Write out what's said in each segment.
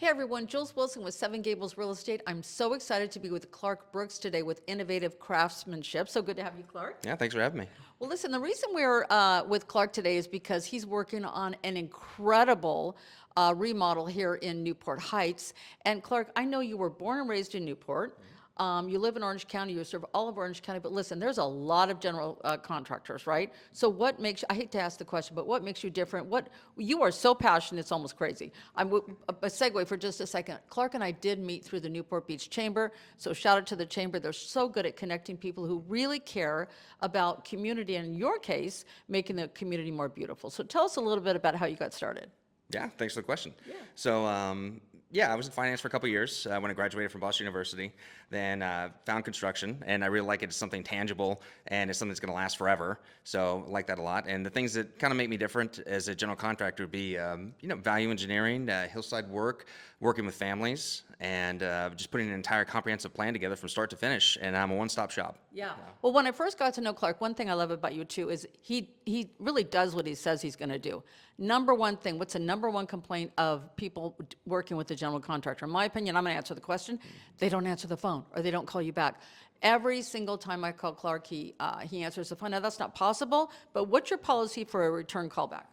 Hey everyone, Jules Wilson with Seven Gables Real Estate. I'm so excited to be with Clark Brooks today with Innovative Craftsmanship. So good to have you, Clark. Yeah, thanks for having me. Well, listen, the reason we're with Clark today is because he's working on an incredible remodel here in Newport Heights. And Clark, I know you were born and raised in Newport. You live in Orange County, you serve all of Orange County, but listen, there's a lot of general contractors, right? So what makes, I hate to ask the question, but what makes you different? You are so passionate, it's almost crazy. A segue for just a second. Clark and I did meet through the Newport Beach Chamber, so shout out to the Chamber. They're so good at connecting people who really care about community, and in your case, making the community more beautiful. So tell us a little bit about how you got started. Yeah, thanks for the question. Yeah. So, yeah, I was in finance for a couple years when I graduated from Boston University. Then found construction, and I really like it. It's something tangible, and it's something that's going to last forever. So, I like that a lot. And the things that kind of make me different as a general contractor would be, value engineering, hillside work, working with families, and just putting an entire comprehensive plan together from start to finish. And I'm a one-stop shop. Yeah. Well, when I first got to know Clark, one thing I love about you too is he really does what he says he's going to do. Number one thing, what's the number one complaint of people working with the general contractor? In my opinion, I'm going to answer the question. They don't answer the phone or they don't call you back. Every single time I call Clark, he answers the phone. Now, that's not possible, but what's your policy for a return callback?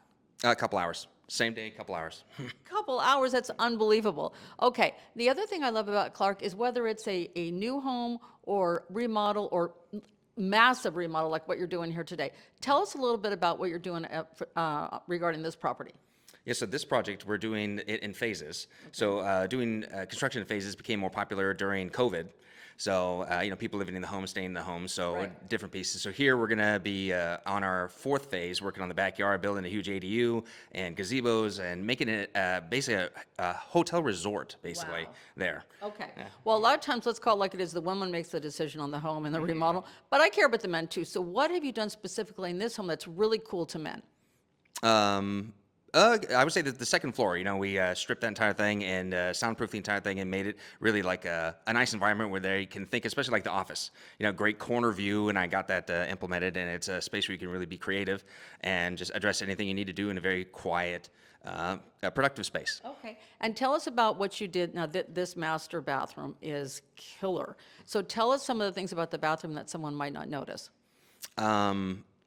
A couple hours. Same day, couple hours. Couple hours, that's unbelievable. Okay, the other thing I love about Clark is whether it's a new home or remodel or massive remodel like what you're doing here today. Tell us a little bit about what you're doing regarding this property. Yeah, so this project, we're doing it in phases. So doing construction in phases became more popular during COVID. So, people living in the home, staying in the home, so Right. different pieces. So here we're going to be on our fourth phase, working on the backyard, building a huge ADU and gazebos and making it basically a hotel resort, basically, Wow. there. Okay. Well, a lot of times, let's call it like it is, the woman makes the decision on the home and the remodel, but I care about the men too. So what have you done specifically in this home that's really cool to men? I would say that the second floor, we stripped that entire thing and soundproofed the entire thing and made it really like a nice environment where they can think, especially like the office, great corner view. And I got that implemented, and it's a space where you can really be creative and just address anything you need to do in a very quiet, productive space. Okay. And tell us about what you did. Now, this master bathroom is killer. So tell us some of the things about the bathroom that someone might not notice.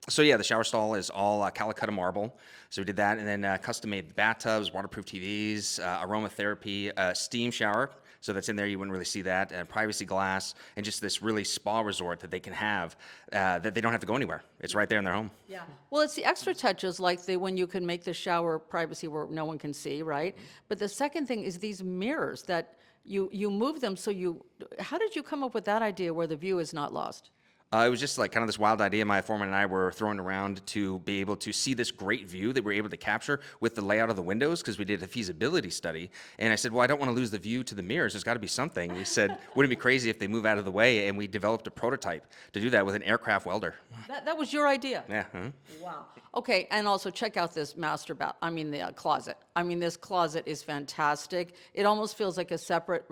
So yeah, the shower stall is all Calicut marble. So we did that, and then custom-made bathtubs, waterproof TVs, aromatherapy, steam shower. So that's in there. You wouldn't really see that. Privacy glass, and just this really spa resort that they can have that they don't have to go anywhere. It's right there in their home. Yeah. Well, it's the extra touches like when you can make the shower privacy where no one can see, right? But the second thing is these mirrors that you move them how did you come up with that idea where the view is not lost? It was just like kind of this wild idea my foreman and I were throwing around to be able to see this great view that we're able to capture with the layout of the windows, because we did a feasibility study. And I said, well, I don't want to lose the view to the mirrors. There's got to be something. We said, wouldn't it be crazy if they move out of the way? And we developed a prototype to do that with an aircraft welder. That was your idea? Yeah. Huh? Wow. Okay, and also check out this the closet. I mean, this closet is fantastic. It almost feels like a separate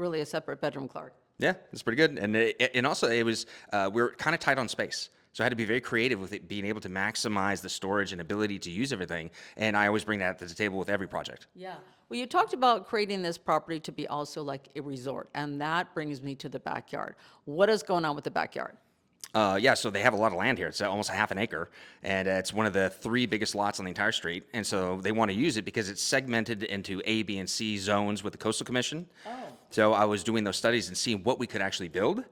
bedroom, Clark. Yeah, it's pretty good. And also it was, we were kind of tight on space. So I had to be very creative with it, being able to maximize the storage and ability to use everything. And I always bring that to the table with every project. Yeah. Well, you talked about creating this property to be also like a resort, and that brings me to the backyard. What is going on with the backyard? Yeah, so they have a lot of land here. It's almost a half an acre, and it's one of the 3 biggest lots on the entire street. And so they want to use it because it's segmented into A, B, and C zones with the Coastal Commission. Oh. So I was doing those studies and seeing what we could actually build.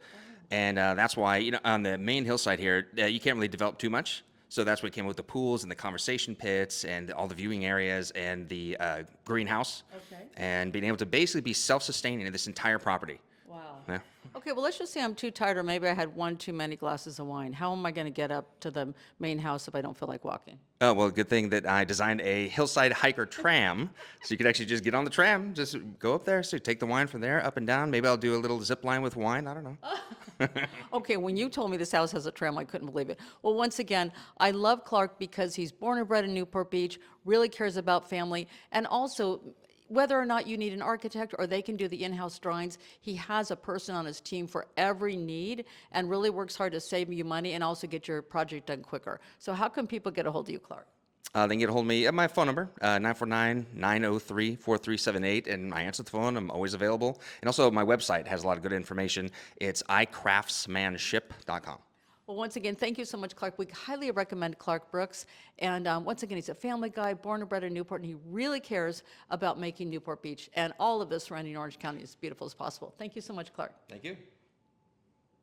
And that's why, on the main hillside here, you can't really develop too much. So that's what came with the pools and the conversation pits and all the viewing areas and the greenhouse. Okay. And being able to basically be self-sustaining in this entire property. Wow. Yeah. Okay, well, let's just say I'm too tired, or maybe I had one too many glasses of wine. How am I going to get up to the main house if I don't feel like walking? Oh, well, good thing that I designed a hillside hiker tram, so you could actually just get on the tram, just go up there, so you take the wine from there, up and down. Maybe I'll do a little zip line with wine, I don't know. Okay, when you told me this house has a tram, I couldn't believe it. Well, once again, I love Clark because he's born and bred in Newport Beach, really cares about family, and also whether or not you need an architect or they can do the in-house drawings, he has a person on his team for every need and really works hard to save you money and also get your project done quicker. So how can people get a hold of you, Clark? They can get a hold of me at my phone number, 949-903-4378, and I answer the phone. I'm always available. And also, my website has a lot of good information. It's iCraftsmanship.com. Well, once again, thank you so much, Clark. We highly recommend Clark Brooks. And once again, he's a family guy, born and bred in Newport, and he really cares about making Newport Beach and all of this surrounding Orange County as beautiful as possible. Thank you so much, Clark. Thank you.